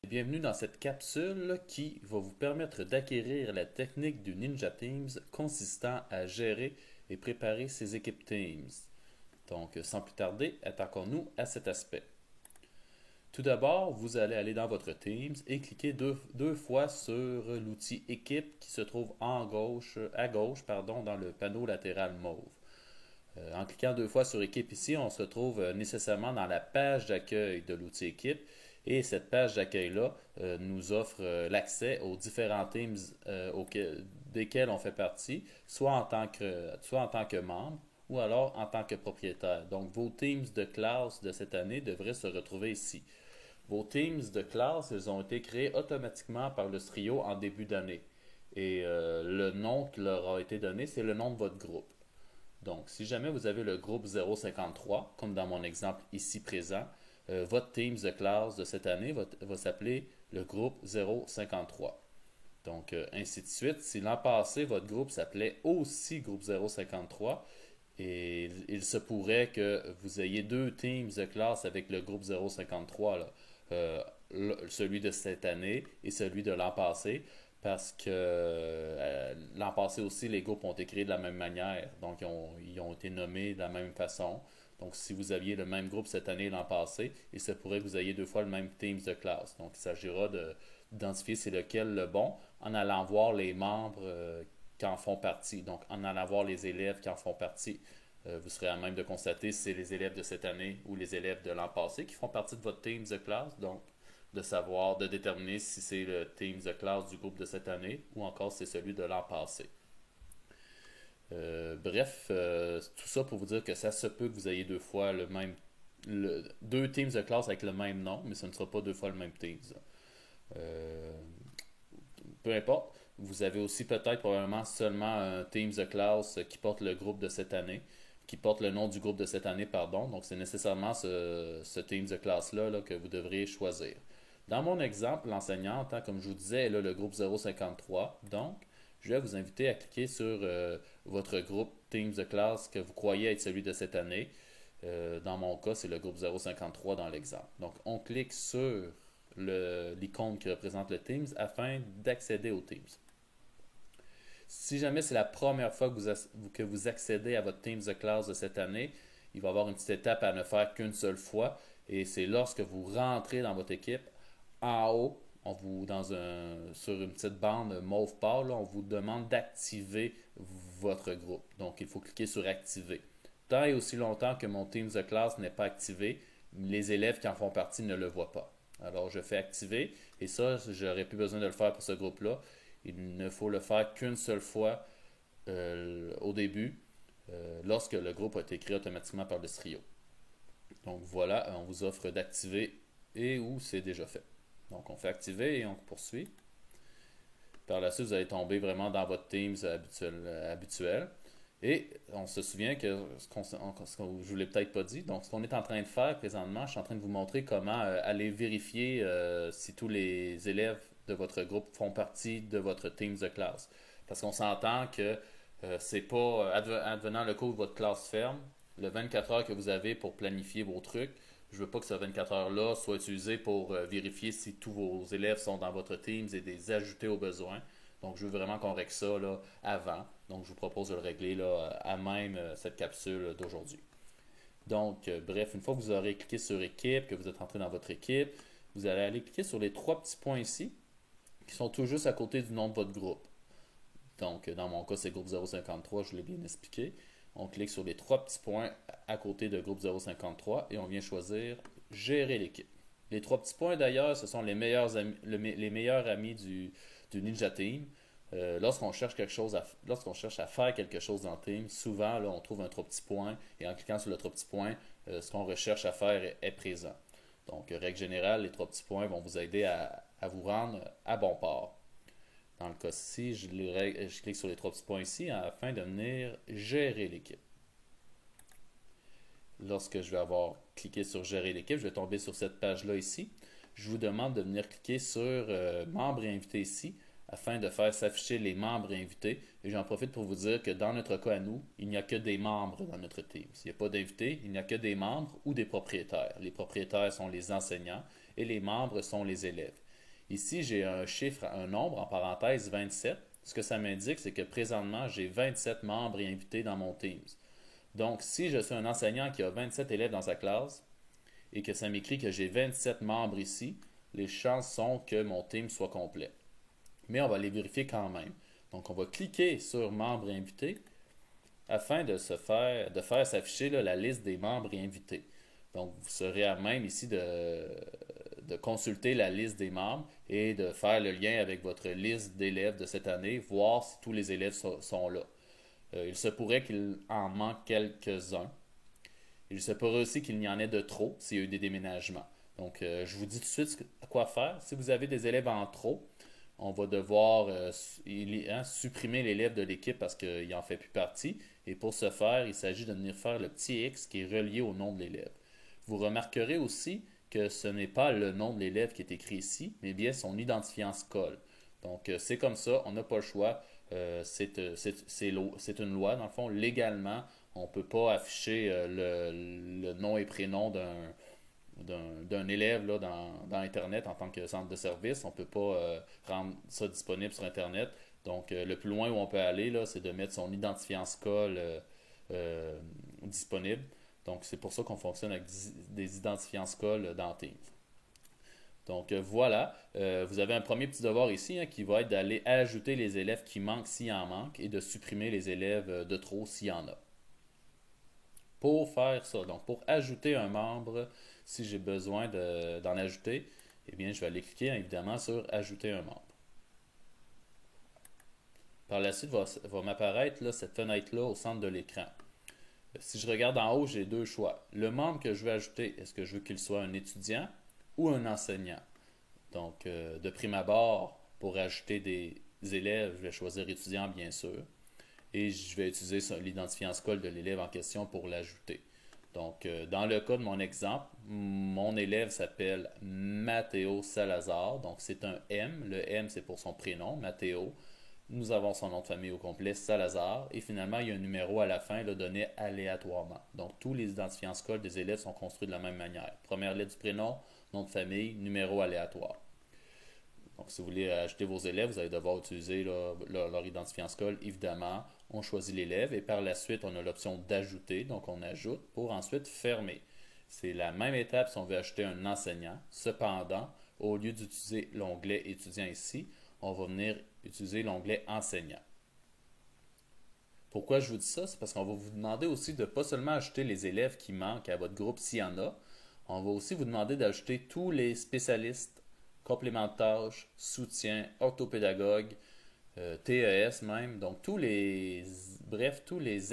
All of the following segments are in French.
Bienvenue dans cette capsule qui va vous permettre d'acquérir la technique du Ninja Teams consistant à gérer et préparer ses équipes Teams. Donc, sans plus tarder, attaquons-nous à cet aspect. Tout d'abord, vous allez aller dans votre Teams et cliquer deux fois sur l'outil Équipe qui se trouve à gauche dans le panneau latéral mauve. En cliquant deux fois sur Équipe ici, on se retrouve nécessairement dans la page d'accueil de l'outil Équipe. Et cette page d'accueil-là nous offre l'accès aux différents teams desquels on fait partie, soit en tant que membre ou alors en tant que propriétaire. Donc, vos teams de classe de cette année devraient se retrouver ici. Vos teams de classe, ils ont été créés automatiquement par le Strio en début d'année. Et le nom qui leur a été donné, c'est le nom de votre groupe. Donc, si jamais vous avez le groupe 053, comme dans mon exemple ici présent, votre Teams de classe de cette année va s'appeler le groupe 053. Donc, ainsi de suite. Si l'an passé, votre groupe s'appelait aussi groupe 053, et il se pourrait que vous ayez deux Teams de classe avec le groupe 053, là, celui de cette année et celui de l'an passé, parce que l'an passé aussi, les groupes ont été créés de la même manière. Donc, ils ont été nommés de la même façon. Donc, si vous aviez le même groupe cette année et l'an passé, il se pourrait que vous ayez deux fois le même Teams de classe. Donc, il s'agira d'identifier c'est lequel le bon en allant voir les membres qui en font partie. Donc, en allant voir les élèves qui en font partie. Vous serez à même de constater si c'est les élèves de cette année ou les élèves de l'an passé qui font partie de votre Teams de classe. Donc, de déterminer si c'est le Teams de classe du groupe de cette année ou encore si c'est celui de l'an passé. Tout ça pour vous dire que ça se peut que vous ayez deux fois deux Teams de classe avec le même nom, mais ce ne sera pas deux fois le même Teams. Euh, Peu importe. Vous avez aussi peut-être probablement seulement un Teams de classe qui porte le groupe de cette année, qui porte le nom du groupe de cette année, pardon. Donc, c'est nécessairement ce Teams de classe-là que vous devriez choisir. Dans mon exemple, l'enseignante, comme je vous disais, elle a le groupe 053. Donc, je vais vous inviter à cliquer sur votre groupe Teams de classe que vous croyez être celui de cette année. Dans mon cas, c'est le groupe 053 dans l'exemple. Donc, on clique sur l'icône qui représente le Teams afin d'accéder au Teams. Si jamais c'est la première fois que vous accédez à votre Teams de classe de cette année, il va y avoir une petite étape à ne faire qu'une seule fois. Et c'est lorsque vous rentrez dans votre équipe, en haut, sur une petite bande mauve pâle, là, on vous demande d'activer votre groupe. Donc, il faut cliquer sur Activer. Tant et aussi longtemps que mon Teams de classe n'est pas activé, les élèves qui en font partie ne le voient pas. Alors, je fais Activer, et ça, j'aurais plus besoin de le faire pour ce groupe-là. Il ne faut le faire qu'une seule fois au début, lorsque le groupe a été créé automatiquement par le Strio. Donc voilà, on vous offre d'activer et où c'est déjà fait. Donc on fait activer et on poursuit. Par la suite, vous allez tomber vraiment dans votre Teams habituel. Et on se souvient que je ne vous l'ai peut-être pas dit, donc ce qu'on est en train de faire présentement, je suis en train de vous montrer comment aller vérifier si tous les élèves de votre groupe font partie de votre Teams de classe. Parce qu'on s'entend que c'est pas advenant le cours de votre classe ferme, le 24 heures que vous avez pour planifier vos trucs, je veux pas que ce 24 heures-là soit utilisé pour vérifier si tous vos élèves sont dans votre Teams et les ajouter aux besoins. Donc, je veux vraiment qu'on règle ça là, avant. Donc, je vous propose de le régler là, à même cette capsule d'aujourd'hui. Donc, bref, une fois que vous aurez cliqué sur Équipe, que vous êtes entré dans votre équipe, vous allez aller cliquer sur les trois petits points ici, qui sont tout juste à côté du nom de votre groupe. Donc, dans mon cas, c'est groupe 053, je l'ai bien expliqué. On clique sur les trois petits points à côté de groupe 053 et on vient choisir Gérer l'équipe. Les trois petits points, d'ailleurs, ce sont les meilleurs amis du Ninja Team. Lorsqu'on cherche à faire quelque chose dans Team, souvent, là, on trouve un trois petits points et en cliquant sur le trois petits points, ce qu'on recherche à faire est présent. Donc, règle générale, les trois petits points vont vous aider à vous rendre à bon port. Dans le cas-ci, je clique sur les trois petits points ici afin de venir gérer l'équipe. Lorsque je vais avoir cliqué sur Gérer l'équipe, je vais tomber sur cette page-là ici. Je vous demande de venir cliquer sur Membres et invités ici afin de faire s'afficher les membres et invités. Et j'en profite pour vous dire que dans notre cas à nous, il n'y a que des membres dans notre team. S'il n'y a pas d'invités, il n'y a que des membres ou des propriétaires. Les propriétaires sont les enseignants et les membres sont les élèves. Ici, j'ai un chiffre, un nombre, en parenthèse 27. Ce que ça m'indique, c'est que présentement, j'ai 27 membres invités dans mon Teams. Donc, si je suis un enseignant qui a 27 élèves dans sa classe et que ça m'écrit que j'ai 27 membres ici, les chances sont que mon Teams soit complet. Mais on va les vérifier quand même. Donc, on va cliquer sur membres invités afin de faire s'afficher la liste des membres invités. Donc, vous serez à même ici de consulter la liste des membres et de faire le lien avec votre liste d'élèves de cette année, voir si tous les élèves sont là. Il se pourrait qu'il en manque quelques-uns. Il se pourrait aussi qu'il y en ait de trop s'il y a eu des déménagements. Donc, je vous dis tout de suite quoi faire. Si vous avez des élèves en trop, on va devoir supprimer l'élève de l'équipe parce qu'il n'en fait plus partie. Et pour ce faire, il s'agit de venir faire le petit X qui est relié au nom de l'élève. Vous remarquerez aussi que ce n'est pas le nom de l'élève qui est écrit ici, mais bien son identifiant scole. Donc, c'est comme ça, on n'a pas le choix. C'est une loi, dans le fond, légalement, on ne peut pas afficher le nom et prénom d'un élève là, dans Internet en tant que centre de service. On ne peut pas rendre ça disponible sur Internet. Donc, le plus loin où on peut aller, là, c'est de mettre son identifiant scole disponible. Donc, c'est pour ça qu'on fonctionne avec des identifiants scole dans Teams. Donc, voilà, vous avez un premier petit devoir ici qui va être d'aller ajouter les élèves qui manquent s'il y en manque et de supprimer les élèves de trop s'il y en a. Pour faire ça, donc pour ajouter un membre, si j'ai besoin d'en ajouter, eh bien, je vais aller cliquer évidemment sur Ajouter un membre. Par la suite, va m'apparaître là, cette fenêtre-là au centre de l'écran. Si je regarde en haut, j'ai deux choix. Le membre que je veux ajouter, est-ce que je veux qu'il soit un étudiant ou un enseignant? Donc, de prime abord, pour ajouter des élèves, je vais choisir étudiant, bien sûr. Et je vais utiliser l'identifiant scole de l'élève en question pour l'ajouter. Donc, dans le cas de mon exemple, mon élève s'appelle Matteo Salazar. Donc, c'est un M. Le M, c'est pour son prénom, Matteo. Nous avons son nom de famille au complet, Salazar. Et finalement, il y a un numéro à la fin là, donné aléatoirement. Donc, tous les identifiants scole des élèves sont construits de la même manière. Première lettre du prénom, nom de famille, numéro aléatoire. Donc, si vous voulez ajouter vos élèves, vous allez devoir utiliser leur identifiant scole, évidemment. On choisit l'élève et par la suite, on a l'option d'ajouter. Donc, on ajoute pour ensuite fermer. C'est la même étape si on veut ajouter un enseignant. Cependant, au lieu d'utiliser l'onglet étudiant ici, on va venir utiliser l'onglet enseignant. Pourquoi je vous dis ça? C'est parce qu'on va vous demander aussi de pas seulement ajouter les élèves qui manquent à votre groupe s'il y en a. On va aussi vous demander d'ajouter tous les spécialistes, compléments de tâches, soutien, orthopédagogues, TES même. Donc tous les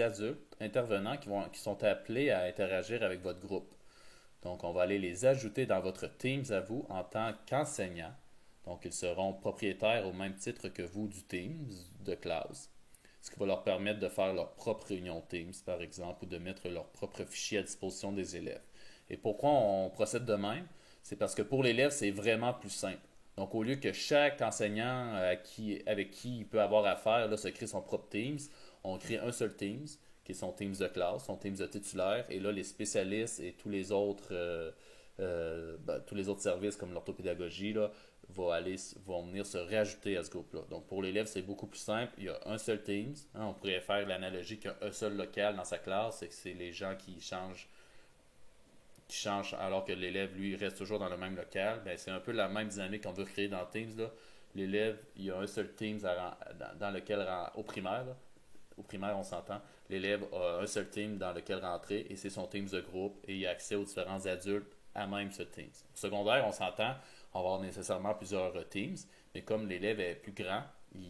adultes intervenants qui sont appelés à interagir avec votre groupe. Donc on va aller les ajouter dans votre Teams à vous en tant qu'enseignant. Donc ils seront propriétaires au même titre que vous du Teams de classe. Ce qui va leur permettre de faire leur propre réunion Teams, par exemple, ou de mettre leur propre fichier à disposition des élèves. Et pourquoi on procède de même? C'est parce que pour l'élève, c'est vraiment plus simple. Donc, au lieu que chaque enseignant avec qui il peut avoir affaire là, se crée son propre Teams, on crée un seul Teams, qui est son Teams de classe, son Teams de titulaire, et là, les spécialistes et tous les autres services comme l'orthopédagogie là, vont venir se rajouter à ce groupe-là. Donc, pour l'élève, c'est beaucoup plus simple. Il y a un seul Teams. On pourrait faire l'analogie qu'il y a un seul local dans sa classe, et que c'est les gens qui changent alors que l'élève, lui, reste toujours dans le même local. Ben, c'est un peu la même dynamique qu'on veut créer dans Teams. Là. L'élève, il y a un seul Teams dans lequel au primaire. Là. Au primaire, on s'entend. L'élève a un seul Team dans lequel rentrer et c'est son Teams de groupe et il a accès aux différents adultes à même ce Teams. Au secondaire, on s'entend, on va avoir nécessairement plusieurs Teams, mais comme l'élève est plus grand,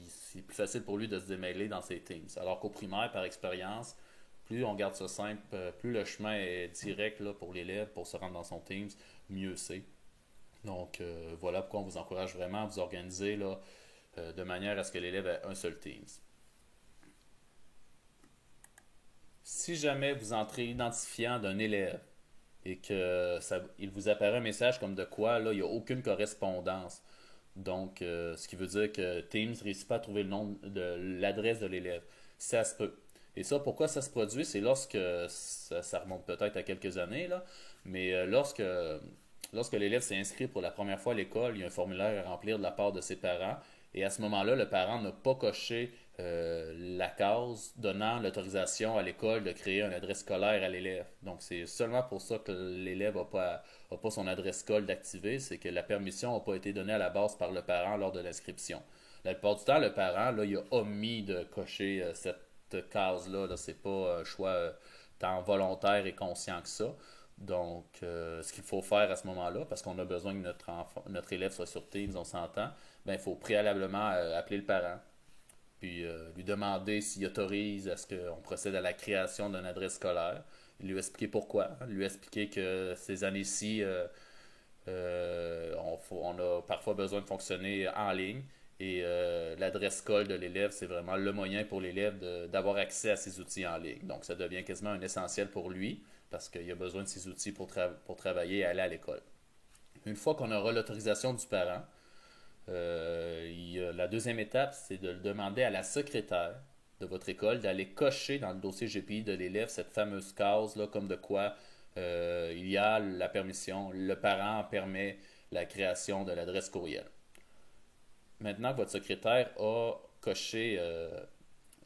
c'est plus facile pour lui de se démêler dans ses Teams. Alors qu'au primaire, par expérience, plus on garde ça simple, plus le chemin est direct là, pour l'élève pour se rendre dans son Teams, mieux c'est. Donc voilà pourquoi on vous encourage vraiment à vous organiser là, de manière à ce que l'élève ait un seul Teams. Si jamais vous entrez l'identifiant d'un élève et il vous apparaît un message comme de quoi là, il n'y a aucune correspondance, donc ce qui veut dire que Teams ne réussit pas à trouver le nom de l'adresse de l'élève, ça se peut. Et ça, pourquoi ça se produit? C'est lorsque, ça remonte peut-être à quelques années, là, mais lorsque lorsque l'élève s'est inscrit pour la première fois à l'école, il y a un formulaire à remplir de la part de ses parents. Et à ce moment-là, le parent n'a pas coché la case donnant l'autorisation à l'école de créer une adresse scolaire à l'élève. Donc, c'est seulement pour ça que l'élève n'a pas son adresse scolaire d'activer, c'est que la permission n'a pas été donnée à la base par le parent lors de l'inscription. La plupart du temps, le parent, là, il a omis de cocher cette case-là. Là, c'est pas un choix tant volontaire et conscient que ça. Donc, ce qu'il faut faire à ce moment-là, parce qu'on a besoin que notre élève soit sur Teams, on s'entend, ben, il faut préalablement appeler le parent, puis lui demander s'il autorise à ce qu'on procède à la création d'une adresse scolaire, lui expliquer pourquoi, hein, lui expliquer que ces années-ci, on a parfois besoin de fonctionner en ligne et l'adresse scolaire de l'élève, c'est vraiment le moyen pour l'élève d'avoir accès à ces outils en ligne. Donc, ça devient quasiment un essentiel pour lui parce qu'il a besoin de ces outils pour travailler et aller à l'école. Une fois qu'on aura l'autorisation du parent, la deuxième étape, c'est de le demander à la secrétaire de votre école d'aller cocher dans le dossier GPI de l'élève cette fameuse case, là, comme de quoi il y a la permission, le parent permet la création de l'adresse courriel. Maintenant que votre secrétaire a coché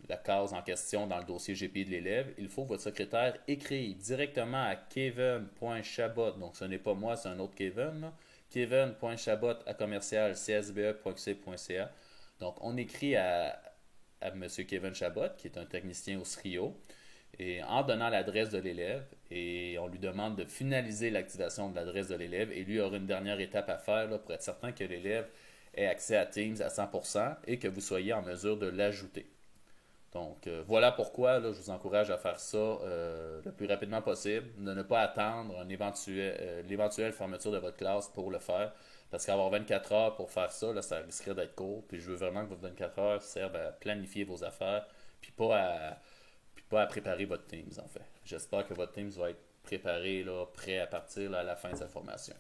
la case en question dans le dossier GPI de l'élève, il faut que votre secrétaire écrive directement à kevin.chabot, donc ce n'est pas moi, c'est un autre Kevin, là, kevin.chabot à commercial csbe.qc.ca. Donc, on écrit à M. Kevin Chabot, qui est un technicien au SRIO, et en donnant l'adresse de l'élève, et on lui demande de finaliser l'activation de l'adresse de l'élève, et lui aura une dernière étape à faire là, pour être certain que l'élève ait accès à Teams à 100% et que vous soyez en mesure de l'ajouter. Donc, voilà pourquoi là, je vous encourage à faire ça le plus rapidement possible, de ne pas attendre l'éventuelle fermeture de votre classe pour le faire, parce qu'avoir 24 heures pour faire ça, là, ça risquerait d'être court, puis je veux vraiment que vos 24 heures servent à planifier vos affaires, puis pas à préparer votre Teams, en fait. J'espère que votre Teams va être préparé, là, prêt à partir là, à la fin de sa formation.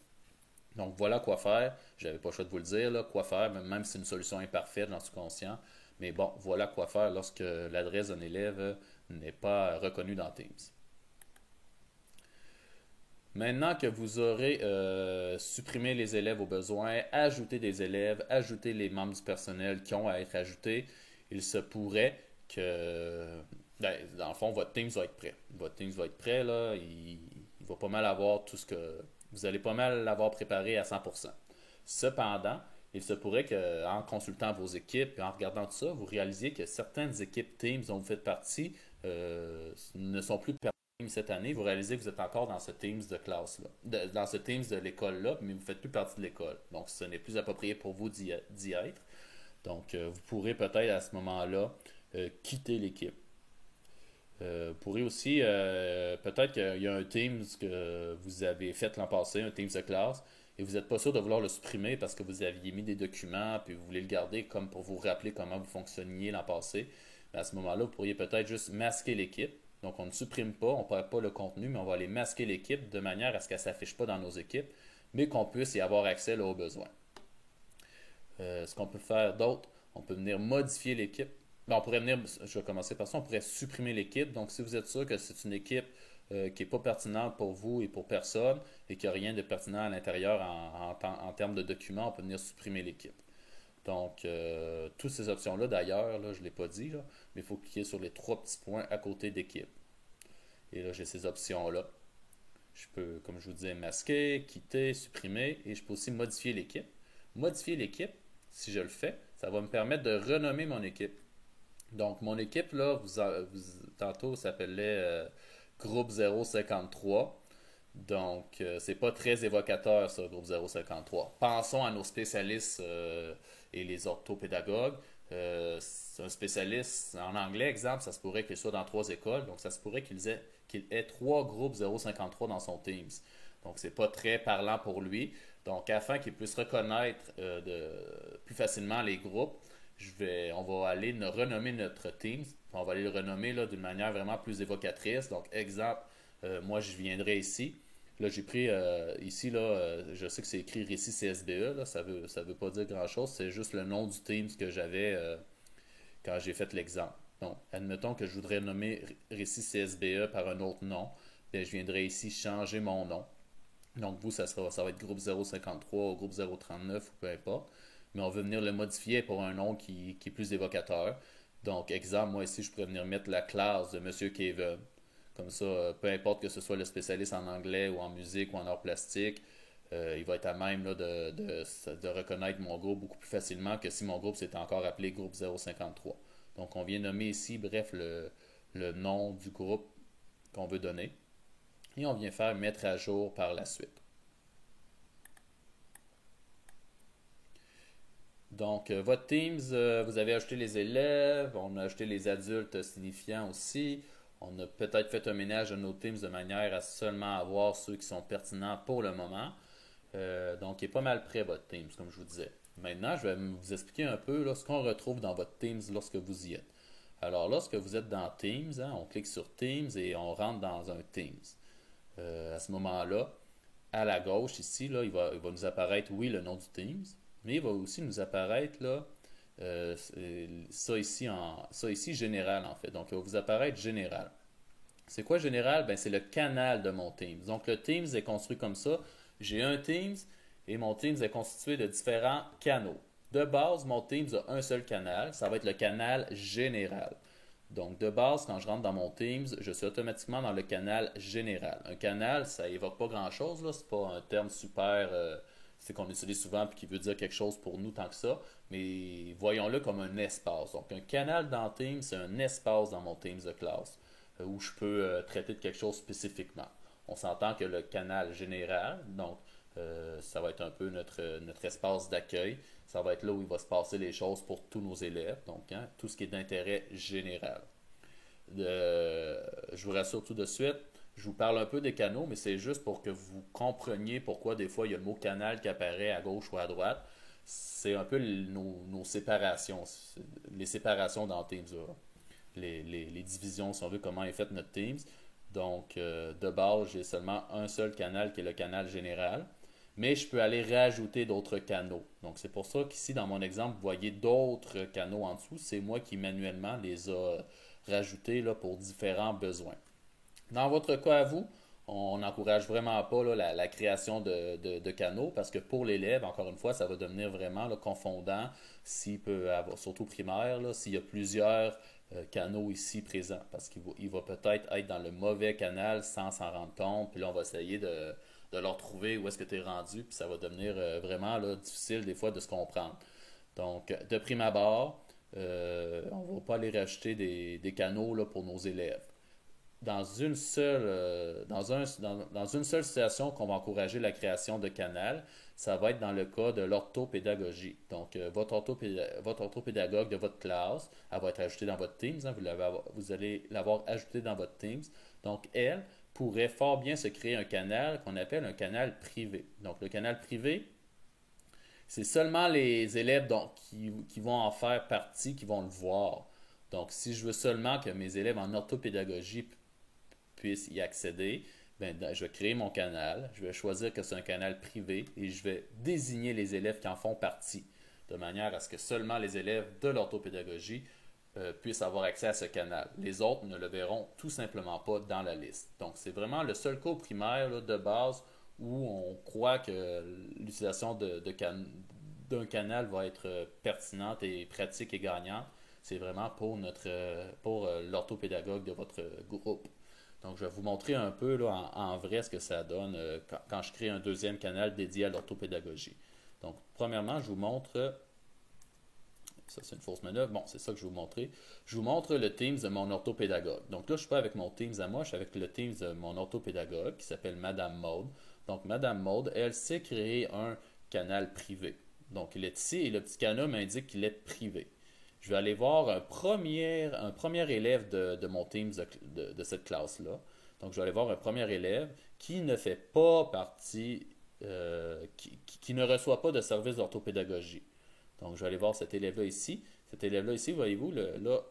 Donc voilà quoi faire. J'avais pas le choix de vous le dire, là, quoi faire, même si c'est une solution imparfaite, j'en suis conscient. Mais bon, voilà quoi faire lorsque l'adresse d'un élève n'est pas reconnue dans Teams. Maintenant que vous aurez supprimé les élèves au besoin, ajouté des élèves, ajouté les membres du personnel qui ont à être ajoutés, il se pourrait que, ben, dans le fond, votre Teams va être prêt. Votre Teams va être prêt, là, il va pas mal avoir tout ce que... Vous allez pas mal l'avoir préparé à 100%. Cependant, il se pourrait qu'en consultant vos équipes et en regardant tout ça, vous réalisiez que certaines équipes Teams dont vous faites partie ne sont plus cette année. Vous réalisez que vous êtes encore dans ce Teams de classe-là, dans ce Teams de l'école-là, mais vous ne faites plus partie de l'école. Donc, ce n'est plus approprié pour vous d'y être. Donc, vous pourrez peut-être à ce moment-là quitter l'équipe. Vous pourrez aussi, peut-être qu'il y a un Teams que vous avez fait l'an passé, un Teams de classe, et vous n'êtes pas sûr de vouloir le supprimer parce que vous aviez mis des documents, puis vous voulez le garder comme pour vous rappeler comment vous fonctionniez l'an passé. Mais à ce moment-là, vous pourriez peut-être juste masquer l'équipe. Donc, on ne supprime pas, on ne perd pas le contenu, mais on va aller masquer l'équipe de manière à ce qu'elle ne s'affiche pas dans nos équipes, mais qu'on puisse y avoir accès là, au besoin. Ce qu'on peut faire d'autre, on peut venir modifier l'équipe. Ben, on pourrait venir, je vais commencer par ça, on pourrait supprimer l'équipe. Donc, si vous êtes sûr que c'est une équipe qui n'est pas pertinente pour vous et pour personne et qu'il n'y a rien de pertinent à l'intérieur en termes de documents, on peut venir supprimer l'équipe. Donc, toutes ces options-là, d'ailleurs, là, je ne l'ai pas dit, là, mais il faut cliquer sur les trois petits points à côté d'équipe. Et là, j'ai ces options-là. Je peux, comme je vous disais, masquer, quitter, supprimer, et je peux aussi modifier l'équipe. Modifier l'équipe, si je le fais, ça va me permettre de renommer mon équipe. Donc, mon équipe, là, tantôt, s'appelait Groupe 053. Donc, c'est pas très évocateur, ça, Groupe 053. Pensons à nos spécialistes et les orthopédagogues. C'est un spécialiste en anglais, exemple, ça se pourrait qu'il soit dans trois écoles. Donc, ça se pourrait qu'il ait trois groupes 053 dans son Teams. Donc, c'est pas très parlant pour lui. Donc, afin qu'il puisse reconnaître plus facilement les groupes, on va aller renommer notre Teams. On va aller le renommer d'une manière vraiment plus évocatrice. Donc, exemple, moi, je viendrai ici. Là, j'ai pris ici, là, je sais que c'est écrit Récit CSBE. Là, ça veut pas dire grand-chose. C'est juste le nom du Teams que j'avais quand j'ai fait l'exemple. Donc, admettons que je voudrais nommer Récit CSBE par un autre nom. Bien, je viendrai ici changer mon nom. Donc vous, ça va être groupe 053 ou groupe 039 ou peu importe. Mais on veut venir le modifier pour un nom qui est plus évocateur. Donc, exemple, moi ici, je pourrais venir mettre la classe de Monsieur Kevin. Comme ça, peu importe que ce soit le spécialiste en anglais ou en musique ou en art plastique, il va être à même là, de reconnaître mon groupe beaucoup plus facilement que si mon groupe s'était encore appelé groupe 053. Donc, on vient nommer ici, bref, le nom du groupe qu'on veut donner. Et on vient faire mettre à jour par la suite. Donc, votre Teams, vous avez ajouté les élèves, on a ajouté les adultes signifiants aussi. On a peut-être fait un ménage de nos Teams de manière à seulement avoir ceux qui sont pertinents pour le moment. Donc, il est pas mal prêt, votre Teams, comme je vous disais. Maintenant, je vais vous expliquer un peu là, ce qu'on retrouve dans votre Teams lorsque vous y êtes. Alors, lorsque vous êtes dans Teams, hein, on clique sur Teams et on rentre dans un Teams. À ce moment-là, à la gauche ici, là, il va nous apparaître, oui, le nom du Teams, mais il va aussi nous apparaître là, ça ici général en fait. Donc, il va vous apparaître général. C'est quoi général? Ben, c'est le canal de mon Teams. Donc, le Teams est construit comme ça. J'ai un Teams et mon Teams est constitué de différents canaux. De base, mon Teams a un seul canal. Ça va être le canal général. Donc, de base, quand je rentre dans mon Teams, je suis automatiquement dans le canal général. Un canal, ça évoque pas grand-chose, là. C'est pas un terme super, c'est qu'on utilise souvent et qui veut dire quelque chose pour nous tant que ça. Mais voyons-le comme un espace. Donc, un canal dans Teams, c'est un espace dans mon Teams de classe où je peux traiter de quelque chose spécifiquement. On s'entend que le canal général, donc ça va être un peu notre espace d'accueil. Ça va être là où il va se passer les choses pour tous nos élèves, donc hein, tout ce qui est d'intérêt général. Je vous rassure tout de suite, je vous parle un peu des canaux, mais c'est juste pour que vous compreniez pourquoi des fois il y a le mot canal qui apparaît à gauche ou à droite. C'est un peu nos séparations, les séparations dans Teams, les divisions, si on veut, comment est fait notre Teams. Donc, de base, j'ai seulement un seul canal qui est le canal général, mais je peux aller rajouter d'autres canaux. Donc, c'est pour ça qu'ici, dans mon exemple, vous voyez d'autres canaux en dessous. C'est moi qui manuellement les a rajoutés là, pour différents besoins. Dans votre cas à vous, on n'encourage vraiment pas là, la création de canaux parce que pour l'élève, encore une fois, ça va devenir vraiment là, confondant s'il peut avoir, surtout primaire, là, s'il y a plusieurs canaux ici présents parce qu'il va peut-être être dans le mauvais canal sans s'en rendre compte. Puis là, on va essayer de leur trouver où est-ce que tu es rendu. Puis ça va devenir vraiment là, difficile des fois de se comprendre. Donc, de prime abord, on ne va pas aller rajouter des canaux là, pour nos élèves dans une seule situation qu'on va encourager la création de canal, ça va être dans le cas de l'orthopédagogie. Donc, votre orthopédagogue de votre classe, elle va être ajoutée dans votre Teams. Hein, vous allez l'avoir ajoutée dans votre Teams. Donc, elle pourrait fort bien se créer un canal qu'on appelle un canal privé. Donc, le canal privé, c'est seulement les élèves qui vont en faire partie qui vont le voir. Donc, si je veux seulement que mes élèves en orthopédagogie puissent y accéder, ben, je vais créer mon canal, je vais choisir que c'est un canal privé et je vais désigner les élèves qui en font partie, de manière à ce que seulement les élèves de l'orthopédagogie puissent avoir accès à ce canal. Les autres ne le verront tout simplement pas dans la liste. Donc, c'est vraiment le seul cas primaire là, de base où on croit que l'utilisation d'un canal va être pertinente et pratique et gagnante. C'est vraiment pour l'orthopédagogue de votre groupe. Donc, je vais vous montrer un peu là, en vrai ce que ça donne quand je crée un deuxième canal dédié à l'orthopédagogie. Donc, premièrement, je vous montre. Ça, c'est une fausse manœuvre. Bon, c'est ça que je vais vous montrer. Je vous montre le Teams de mon orthopédagogue. Donc là, je ne suis pas avec mon Teams à moi, je suis avec le Teams de mon orthopédagogue qui s'appelle Madame Maude. Donc, Madame Maude, elle sait créer un canal privé. Donc, il est ici et le petit canal m'indique qu'il est privé. Je vais aller voir un premier élève de mon Teams de cette classe-là. Donc, je vais aller voir un premier élève qui ne fait pas partie, qui ne reçoit pas de service d'orthopédagogie. Donc, je vais aller voir cet élève-là ici. Cet élève-là ici, voyez-vous, là,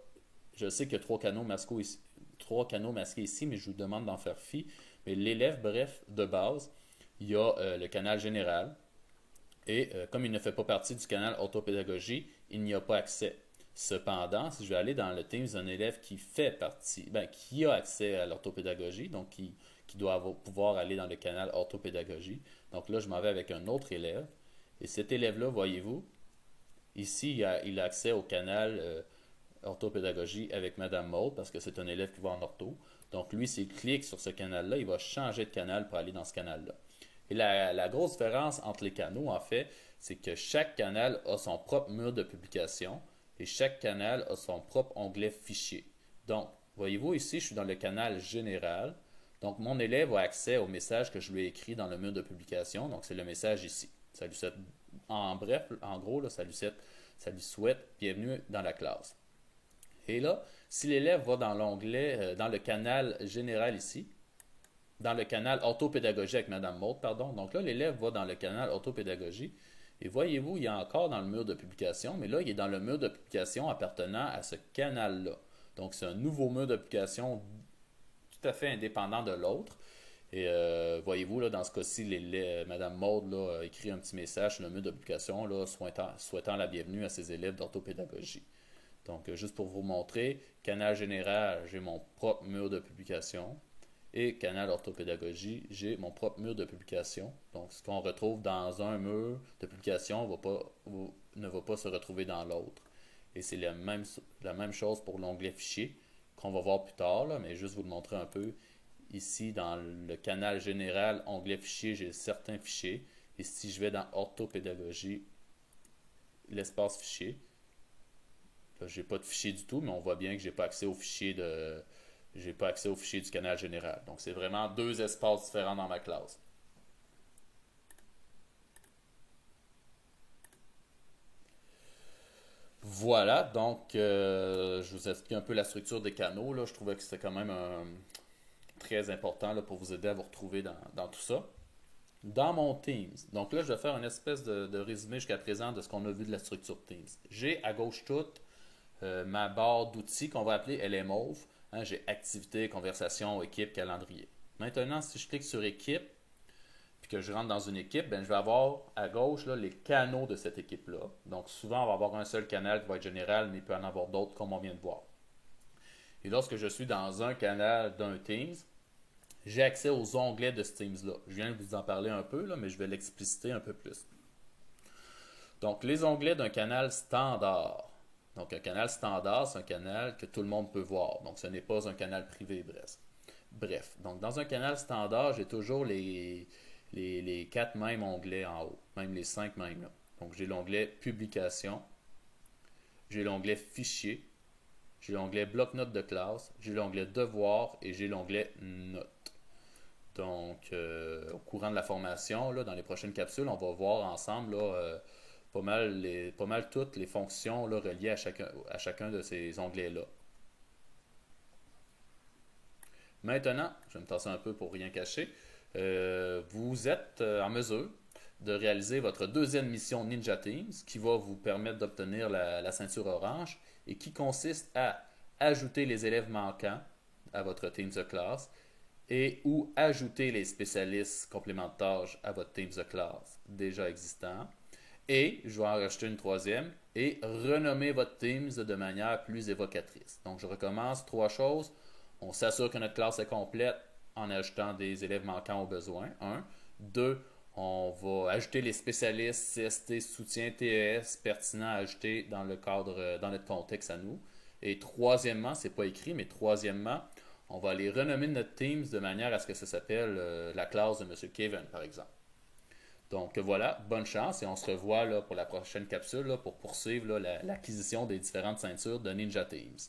je sais qu'il y a trois canaux masqués ici, mais je vous demande d'en faire fi. Mais l'élève, bref, de base, il y a le canal général. Et comme il ne fait pas partie du canal orthopédagogie, il n'y a pas accès. Cependant, si je vais aller dans le Teams d'un élève qui fait partie, ben, qui a accès à l'orthopédagogie, donc qui doit pouvoir aller dans le canal orthopédagogie. Donc là, je m'en vais avec un autre élève. Et cet élève-là, voyez-vous, ici, il a accès au canal orthopédagogie avec Madame Maud parce que c'est un élève qui va en ortho. Donc lui, s'il clique sur ce canal-là, il va changer de canal pour aller dans ce canal-là. Et la grosse différence entre les canaux, en fait, c'est que chaque canal a son propre mur de publication et chaque canal a son propre onglet fichier. Donc, voyez-vous, ici, je suis dans le canal général. Donc, mon élève a accès au message que je lui ai écrit dans le mur de publication. Donc, c'est le message ici. Ça lui souhaite, en bref, en gros, là, ça lui souhaite bienvenue dans la classe. Et là, si l'élève va dans l'onglet, dans le canal général ici, dans le canal orthopédagogie avec Madame Maud, pardon. Donc là, l'élève va dans le canal orthopédagogie. Et voyez-vous, il est encore dans le mur de publication, mais là, il est dans le mur de publication appartenant à ce canal-là. Donc, c'est un nouveau mur de publication tout à fait indépendant de l'autre. Et voyez-vous, là, dans ce cas-ci, Madame Maud là, a écrit un petit message sur le mur de publication là, souhaitant la bienvenue à ses élèves d'orthopédagogie. Donc, juste pour vous montrer, canal général, j'ai mon propre mur de publication. Et canal orthopédagogie, j'ai mon propre mur de publication. Donc, ce qu'on retrouve dans un mur de publication ne va pas se retrouver dans l'autre. Et c'est la même chose pour l'onglet fichier qu'on va voir plus tard, là, mais juste vous le montrer un peu. Ici, dans le canal général, onglet fichier, j'ai certains fichiers. Et si je vais dans orthopédagogie, l'espace fichier, là, je n'ai pas de fichier du tout, mais on voit bien que je n'ai pas accès aux fichiers du canal général. Donc, c'est vraiment deux espaces différents dans ma classe. Voilà, donc je vous explique un peu la structure des canaux. Là. Je trouvais que c'était quand même très important là, pour vous aider à vous retrouver dans tout ça. Dans mon Teams, donc là, je vais faire une espèce de résumé jusqu'à présent de ce qu'on a vu de la structure Teams. J'ai à gauche toute ma barre d'outils qu'on va appeler Elle est mauve. Hein, j'ai activité, conversation, équipe, calendrier. Maintenant, si je clique sur équipe, puis que je rentre dans une équipe, ben, je vais avoir à gauche là, les canaux de cette équipe-là. Donc souvent, on va avoir un seul canal qui va être général, mais il peut en avoir d'autres comme on vient de voir. Et lorsque je suis dans un canal d'un Teams, j'ai accès aux onglets de ce Teams-là. Je viens de vous en parler un peu, là, mais je vais l'expliciter un peu plus. Donc, les onglets d'un canal standard. Donc, un canal standard, c'est un canal que tout le monde peut voir. Donc, ce n'est pas un canal privé, bref. Donc, dans un canal standard, j'ai toujours les 4 mêmes onglets en haut, même les 5 mêmes là. Donc, j'ai l'onglet Publication, j'ai l'onglet Fichier, j'ai l'onglet Bloc-notes de classe, j'ai l'onglet Devoir et j'ai l'onglet Notes. Donc, au courant de la formation, là, dans les prochaines capsules, on va voir ensemble là, pas mal toutes les fonctions là, reliées à chacun de ces onglets-là. Maintenant, je vais me tasser un peu pour rien cacher. Vous êtes en mesure de réaliser votre deuxième mission Ninja Teams qui va vous permettre d'obtenir la ceinture orange et qui consiste à ajouter les élèves manquants à votre Teams de classe et ou ajouter les spécialistes compléments de tâches à votre Teams de classe déjà existant. Et je vais en rajouter une troisième et renommer votre Teams de manière plus évocatrice. Donc, je recommence 3 choses. On s'assure que notre classe est complète en ajoutant des élèves manquants au besoin. 1. 2. On va ajouter les spécialistes CST, soutien, TES pertinents à ajouter dans le cadre, dans notre contexte à nous. Et troisièmement, c'est pas écrit, mais troisièmement, on va aller renommer notre Teams de manière à ce que ça s'appelle la classe de M. Kevin, par exemple. Donc voilà, bonne chance et on se revoit là, pour la prochaine capsule là, pour poursuivre l'acquisition des différentes ceintures de Ninja Teams.